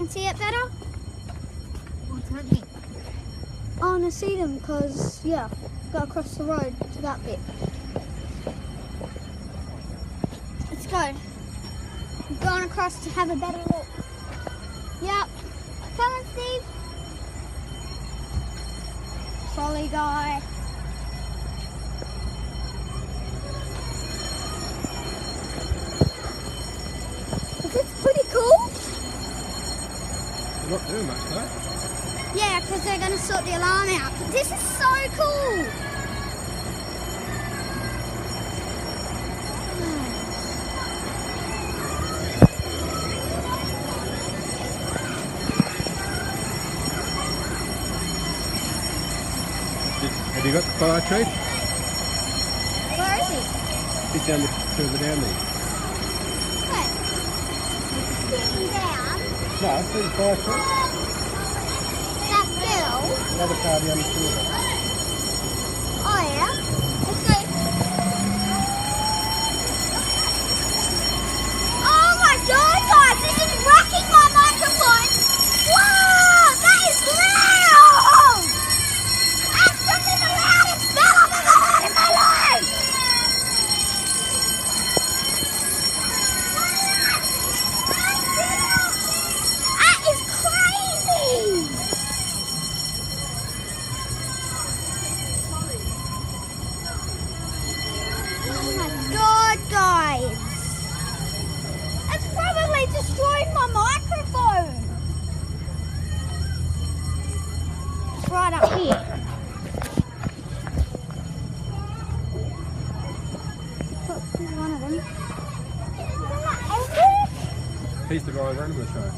can see it better? What's happening? I want to see them because, yeah, go across the road to that bit. Let's go. I'm going across to have a better look. Yep. Come on, Steve. Trolley guy. Is this pretty cool? They're not doing much though. Yeah, because they're going to sort the alarm out. But this is so cool. Have you got the fire chief? Where is he? He's down further down there. Wait. Sitting down. No, I see the fire chief. That bill. Another car down the field. Oh yeah. Let's go. Oh my god, guys! This is wrecking my microphone. Wow, that is loud. That's probably the loudest bell I've ever heard in my life. That is crazy. Oh my god, guys! It's probably destroyed my microphone! It's right up here. Look, here's one of them. Isn't that epic? He's the guy running the show.